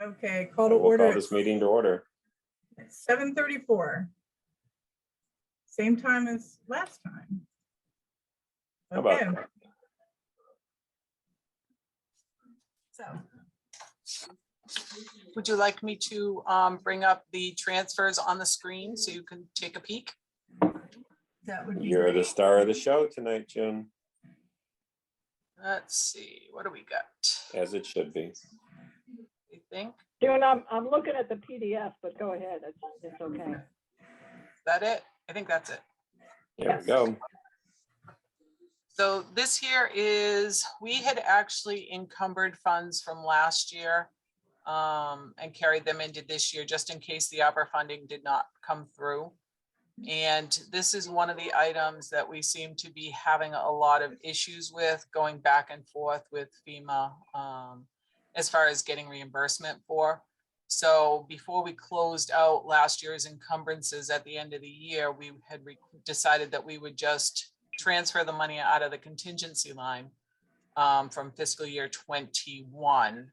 Okay, call to We'll order call at this meeting to order. 7:34. Same time as last time. How about Okay. that? So, Would you like me to bring up the transfers on the screen so you can take a peek? that would be You're the great. star of the show tonight, June, Let's see, what do we got? as it should be. You think? June, I'm looking at the PDF, but go ahead. It's okay. Is that it? I think that's it. There we go. So this here is, we had actually encumbered funds from last year and carried them into this year just in case the opera funding did not come through. And this is one of the items that we seem to be having a lot of issues with, going back and forth with FEMA as far as getting reimbursement for. So before we closed out last year's encumbrances at the end of the year, we had decided that we would just transfer the money out of the contingency line from fiscal year 21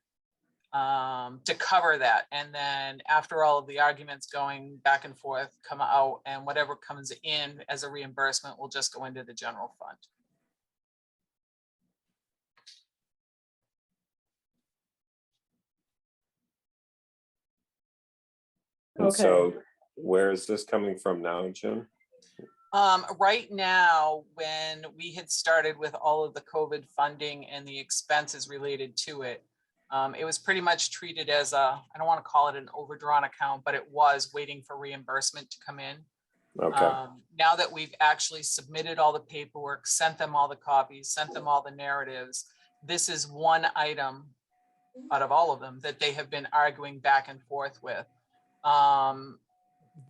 to cover that. And then after all of the arguments going back and forth, come out, and whatever comes in as a reimbursement will just go into the general fund. And Okay. so where is this coming from now, June? Right now, when we had started with all of the COVID funding and the expenses related to it, it was pretty much treated as a, I don't want to call it an overdrawn account, but it was waiting for reimbursement to come in. Okay, Now that we've actually submitted all the paperwork, sent them all the copies, sent them all the narratives, this is one item out of all of them that they have been arguing back and forth with.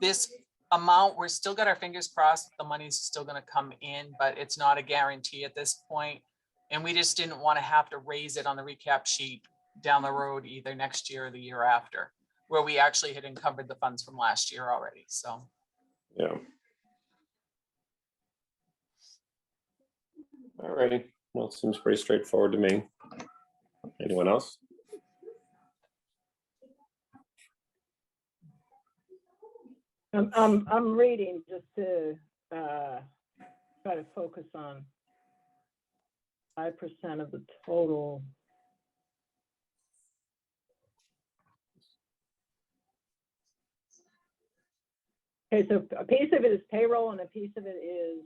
This amount, we're still got our fingers crossed, the money's still going to come in, but it's not a guarantee at this point. And we just didn't want to have to raise it on the recap sheet down the road, either next year or the year after, where we actually had encumbered the funds from last year already. So yeah. All righty, well, it seems pretty straightforward to me. Anyone else? I'm reading just to try to focus on 5% of the total. Okay, so a piece of it is payroll and a piece of it is,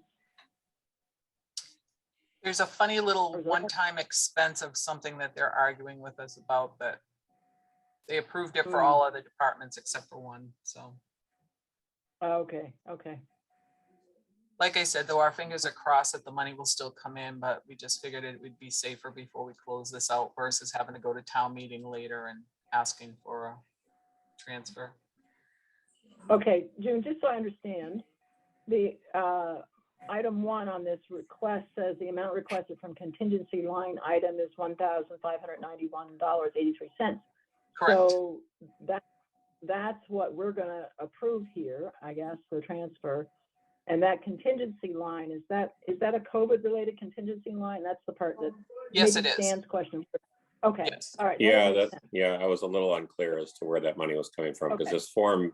there's a funny little Reserve. one-time expense of something that they're arguing with us about, that they approved it for Hmm. all other departments except for one. So okay. like I said, though, our fingers are crossed that the money will still come in, but we just figured it would be safer before we close this out versus having to go to town meeting later and asking for a transfer. Okay, June, just so I understand, the item 1 on this request says the amount requested from contingency line item is $1,591.83. Correct. So that's what we're gonna approve here, I guess, for transfer. And that contingency line, is that a COVID related contingency line? That's the part that Yes, maybe it is. Stan's question. Okay, Yes. all right. Yeah, makes sense. I was a little unclear as to where that money was coming from, because Okay. this form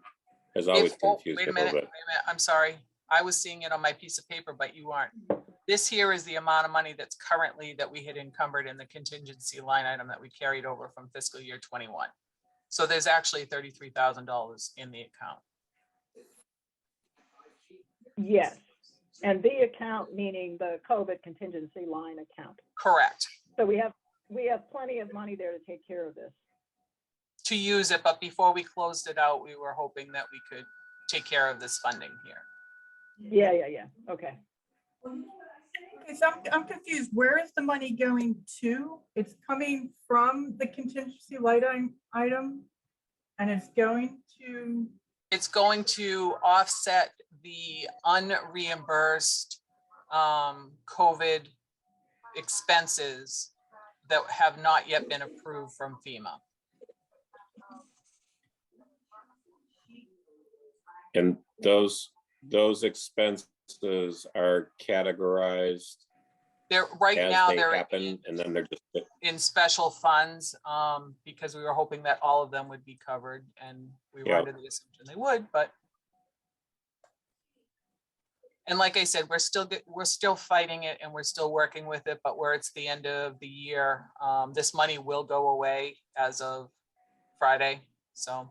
has always Oh, confused wait me a a little minute, bit. I'm sorry. I was seeing it on my piece of paper, but you aren't. This here is the amount of money that's currently that we had encumbered in the contingency line item that we carried over from fiscal year 21. So there's actually $33,000 in the account. Yes, and the account meaning the COVID contingency line account. Correct. So we have plenty of money there to take care of this. To use it, but before we closed it out, we were hoping that we could take care of this funding here. Yeah, okay. Okay, so I'm confused. Where is the money going to? It's coming from the contingency line item and it's going to, It's going to offset the unreimbursed COVID expenses that have not yet been approved from FEMA. And those expenses are categorized They're, right as now, they they're happen, and then they're just, in special funds, because we were hoping that all of them would be covered, and we were Yeah. under the assumption they would, but. And like I said, we're still fighting it and we're still working with it, but where it's the end of the year, this money will go away as of Friday, so.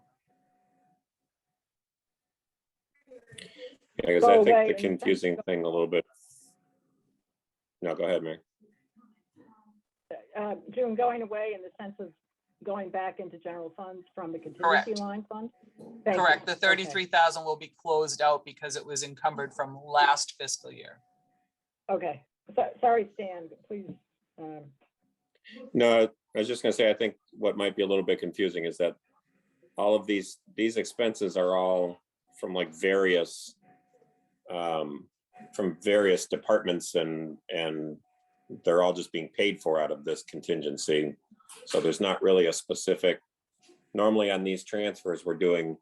because Go I away think the in the sense- confusing thing a little bit. No, go ahead, Mary. June, going away in the sense of going back into general funds from the contingency Correct. line fund? Thank you. Correct, the Okay. 33,000 will be closed out because it was encumbered from last fiscal year. Okay, sorry, Stan, please. No, I was just gonna say, I think what might be a little bit confusing is that all of these expenses are all from like various departments, and they're all just being paid for out of this contingency. So there's not really a specific, normally on these transfers, we're doing,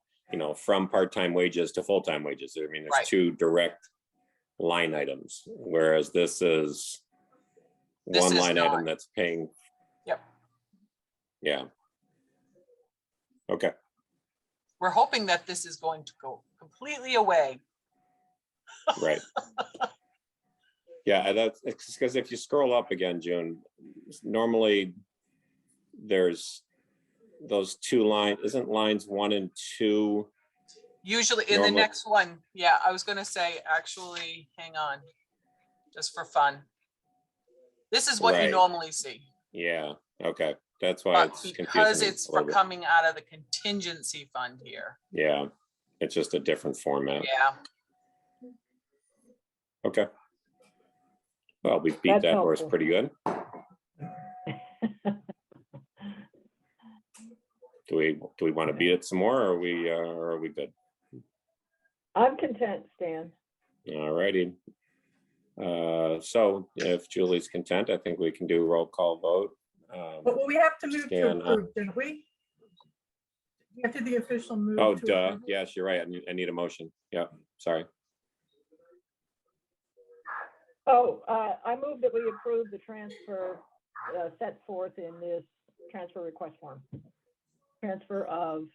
from part-time wages to full-time wages. I mean, there's Right. two direct line items, whereas this is This one is line not. item that's paying. Yep. Yeah. Okay. We're hoping that this is going to go completely away. Right. Yeah, that's because if you scroll up again, June, normally there's those two lines, isn't lines 1 and 2? Usually in the Normally- next one, yeah, I was gonna say, actually, hang on, just for fun. This is what you Right. normally see, Yeah, okay. That's why but it's because confusing it's a little for bit. coming out of the contingency fund here. Yeah, it's just a different format. Yeah, Okay. Well, we've beat That's that horse helpful. pretty good. Do we want to beat it some more, or are we good? I'm content, Stan. All righty. So if Julie's content, I think we can do a roll call vote. But we have to move to Stan, approve, didn't we? We have to do the official move. Oh, to duh. approve. Yes, you're right. I need a motion. Yeah, sorry. Oh, I move that we approve the transfer set forth in this transfer request form. Transfer of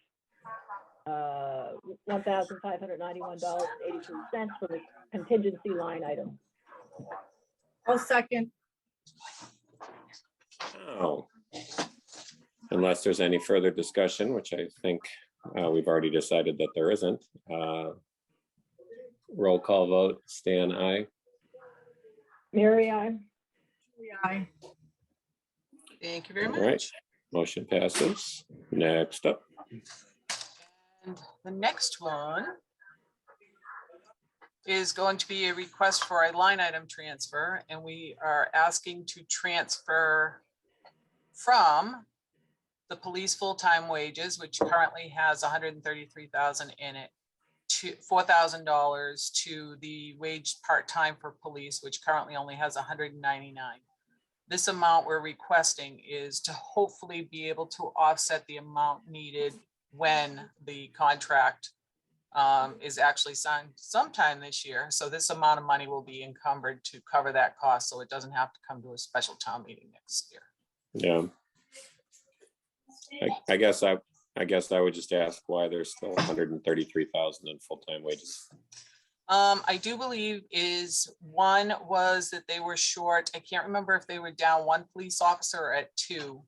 $1,591.82 for the contingency line item. I'll second. Oh. Unless there's any further discussion, which I think we've already decided that there isn't. Roll call vote, Stan, aye. Mary, I. Aye. thank you very All right, much. motion passes. Next up. And the next one is going to be a request for a line item transfer, and we are asking to transfer from the police full-time wages, which currently has 133,000 in it, to $4,000 to the wage part-time for police, which currently only has 199. This amount we're requesting is to hopefully be able to offset the amount needed when the contract is actually signed sometime this year. So this amount of money will be encumbered to cover that cost, so it doesn't have to come to a special town meeting next year. Yeah. I guess I would just ask why there's still 133,000 in full-time wages. I do believe one was that they were short. I can't remember if they were down one police officer or at two.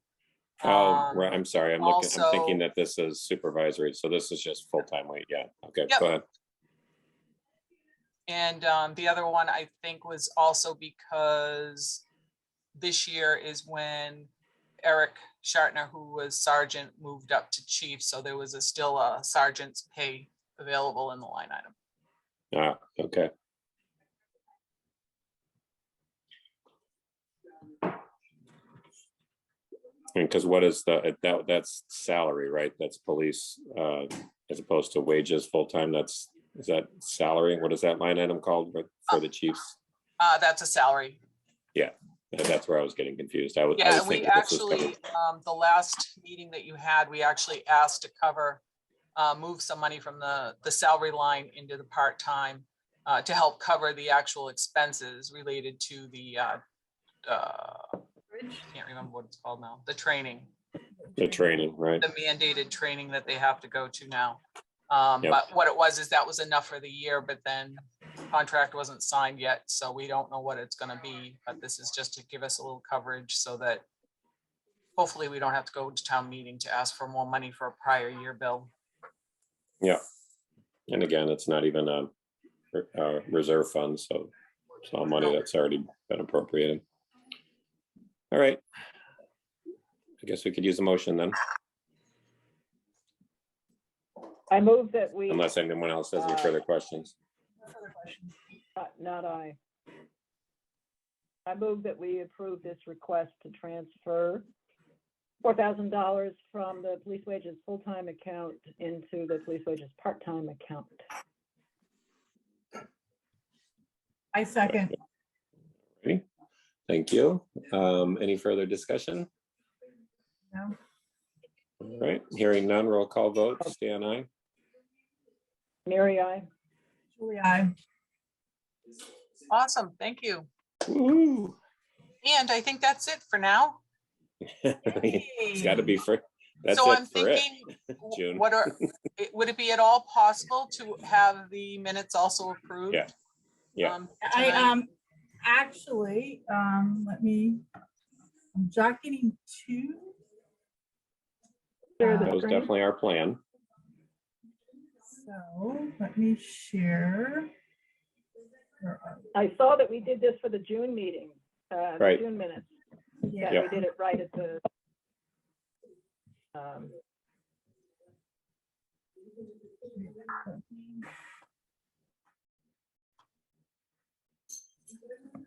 Oh, right, I'm sorry, I'm also- thinking that this is supervisory, so this is just full-time wage, yeah, okay, Yep. go ahead. And the other one I think was also because this year is when Eric Shartner, who was sergeant, moved up to chief, so there was still a sergeant's pay available in the line item. Ah, okay. And because what is that's salary, right? That's police, as opposed to wages, full-time, is that salary? What is that line item called for the chiefs? That's a salary. That's where I was getting confused. I was Yeah, and we thinking this was actually, covered. the last meeting that you had, we actually asked to cover, move some money from the salary line into the part-time to help cover the actual expenses related to the can't remember what it's called now, the training. The training, right? The mandated training that they have to go to now. Yep. But what it was is that was enough for the year, but then contract wasn't signed yet, so we don't know what it's gonna be, but this is just to give us a little coverage so that hopefully we don't have to go to town meeting to ask for more money for a prior year bill. Yeah. And again, it's not even a reserve fund, so it's all money that's already been appropriated. All right. I guess we could use a motion then, I move that we, unless anyone else has any further questions. not I. I move that we approve this request to transfer $4,000 from the police wages full-time account into the police wages part-time account. I second. Ready? Thank you. Any further discussion? No. All right, hearing none, roll call vote, Stan, aye. Mary, I. Julie, I. Awesome, thank you. Woo-hoo. And I think that's it for now. It's gotta be for, that's So it I'm for it. thinking, June. would it be at all possible to have the minutes also approved? Yeah. Yeah. I, tonight? actually, let me, I'm jocketing two. Share the That was screen. definitely our plan. So let me share. Where are I saw that we did this for the June meeting, the Right. June minutes. we? Yeah, Yeah. we did it right at the,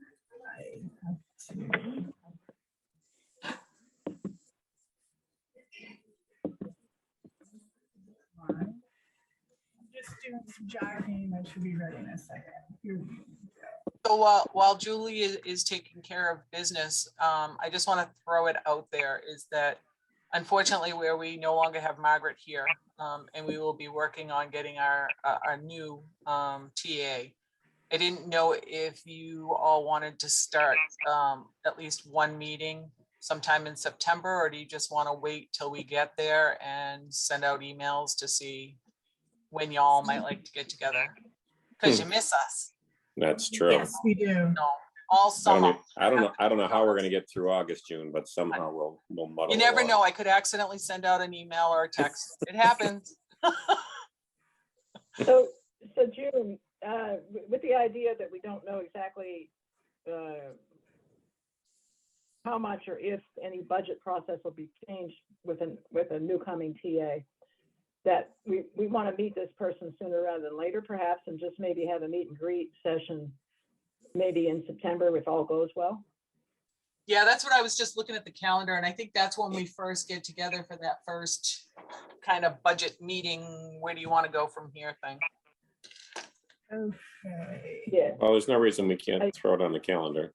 I have to- I'm just doing some jogging. I should be ready in a second. Here we go. So while Julie is taking care of business, I just want to throw it out there is that unfortunately where we no longer have Margaret here, and we will be working on getting our new TA. I didn't know if you all wanted to start at least one meeting sometime in September, or do you just want to wait till we get there and send out emails to see when y'all might like to get together? Because you miss us. That's true. Yes, we do. No, all summer. I don't know how we're gonna get through August, June, but somehow we'll muddle. You never along. know. I could accidentally send out an email or a text. It happens. so June, with the idea that we don't know exactly how much or if any budget process will be changed with a new coming TA, that we want to meet this person sooner rather than later, perhaps, and just maybe have a meet and greet session maybe in September if all goes well. Yeah, that's what I was just looking at the calendar, and I think that's when we first get together for that first kind of budget meeting. Where do you want to go from here thing? Okay. Yeah. Well, there's no reason we can't throw it on the calendar.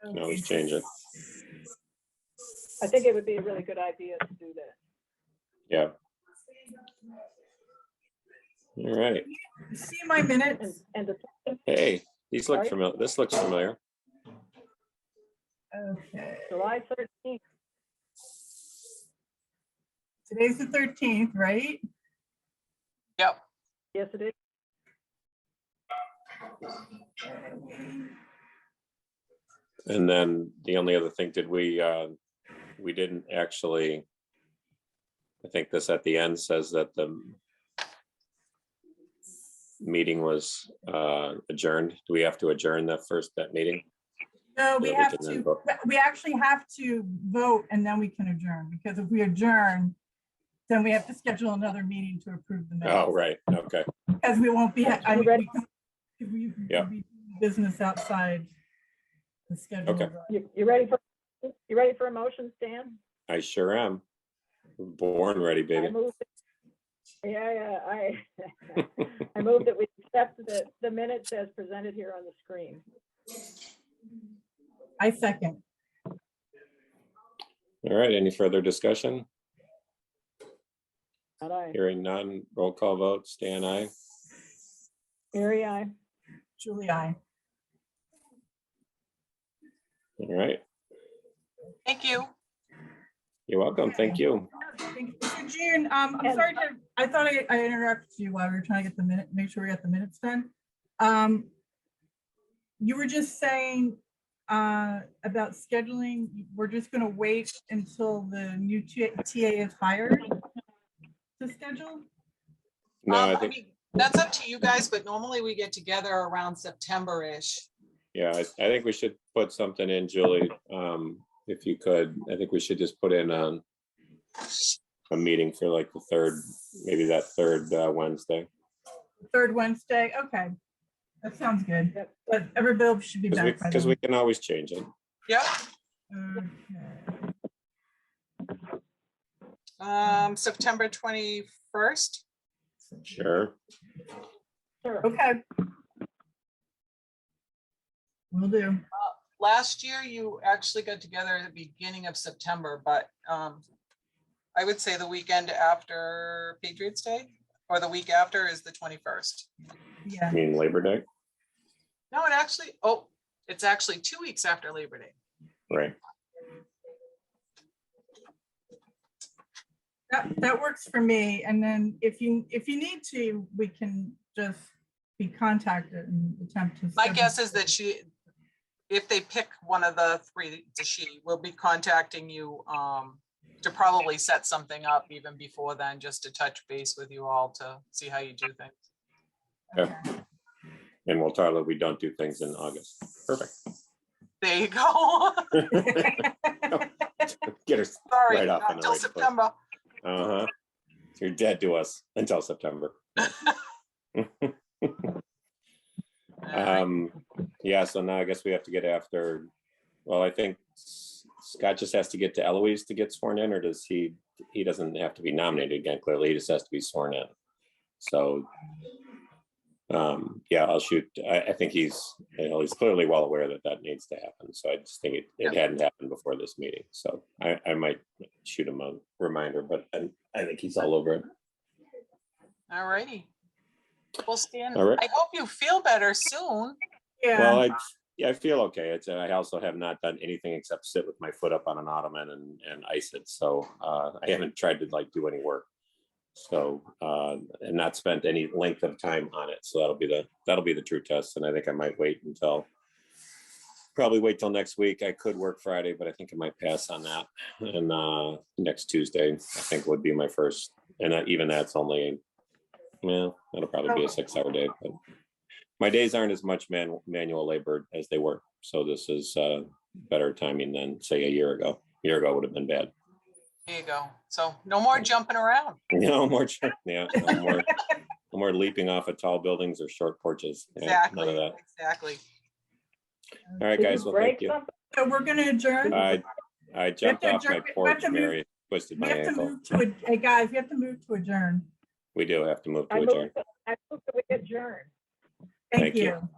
You can always change it. I think it would be a really good idea to do that. Yeah. All right. See my minutes? And the Hey, these look Sorry? familiar. This looks familiar. Okay. July 13th, Today's the 13th, right? Yep. yes, it is. And then the only other thing, we didn't actually, I think this at the end says that the meeting was adjourned. Do we have to adjourn that meeting? No, we Yeah, we have can then to, vote. we actually have to vote and then we can adjourn, because if we adjourn, then we have to schedule another meeting to approve the minutes. Oh, right. Okay. Because we won't be, I mean, ready? we Yeah. be doing business outside the schedule. Okay. You ready for a motion, Stan? I sure am. Born ready, I baby. move I move that we accept the minutes as presented here on the screen. I second. All right. Any further discussion? Not I. Hearing none. Roll call vote. Stan, aye. Mary, I. Julie, I. All right. Thank you. You're welcome. Thank you. Thank you. So June, I'm And- sorry to, I thought I interrupted you while we were trying to get the minute, make sure we got the minutes done. You were just saying about scheduling, we're just gonna wait until the new TA is hired to schedule? No, I I think, mean, that's up to you guys, but normally we get together around September-ish. yeah, I think we should put something in, Julie. If you could, I think we should just put in a meeting for like the third, maybe that third Wednesday. Third Wednesday, okay. That sounds good, Yep. but everybody should be back by Because then. we can always change it. Yep. Okay. September 21st. Sure. Sure. Okay. Will do. Last year, you actually got together at the beginning of September, but I would say the weekend after Patriots Day, or the week after is the 21st. Yeah. I mean, Labor Day, No, it actually, oh, it's actually 2 weeks after Labor Day. right? That works for me. And then if you need to, we can just be contacted and attempt to. My schedule. guess is that if they pick one of the three, she will be contacting you to probably set something up even before then, just to touch base with you all to see how you do things. Okay. And we'll tell her we don't do things in August. Perfect. There you go. Get her, Sorry, Right off not on the till right foot. September. uh-huh. You're dead to us until September. Yeah, so now I guess we have to get after, well, I think Scott just has to get to Eloise to get sworn in, or does he doesn't have to be nominated again, clearly, he just has to be sworn in. So, yeah, I'll shoot, I think he's clearly well aware that that needs to happen, so I just think it hadn't happened before this meeting, so I might shoot him a reminder, but I think he's all over it. All righty. Well, Stan, All right. I hope you feel better soon. Well, Yeah, I feel okay. I also have not done anything except sit with my foot up on an ottoman and ice it. So I haven't tried to like do any work. So and not spent any length of time on it. So that'll be the true test. And I think I might probably wait till next week. I could work Friday, but I think I might pass on that. And next Tuesday, I think would be my first. And even that's only, well, that'll probably be a 6-hour day. But my days aren't as much manual labor as they were. So this is better timing than say a year ago. A year ago would have been bad. There you go. So no more jumping around. No more, yeah, no more leaping off of tall buildings or short porches. Yeah, none of Exactly, that. exactly. All right, Did guys, you well, break thank you. something? so we're gonna adjourn. I jumped to off my adjourn. We have porch, to move- Mary, twisted We my have to ankle. move to, hey, guys, we have to move to adjourn. We do have to move to I adjourn. moved that we adjourn. Thank Thank you. you.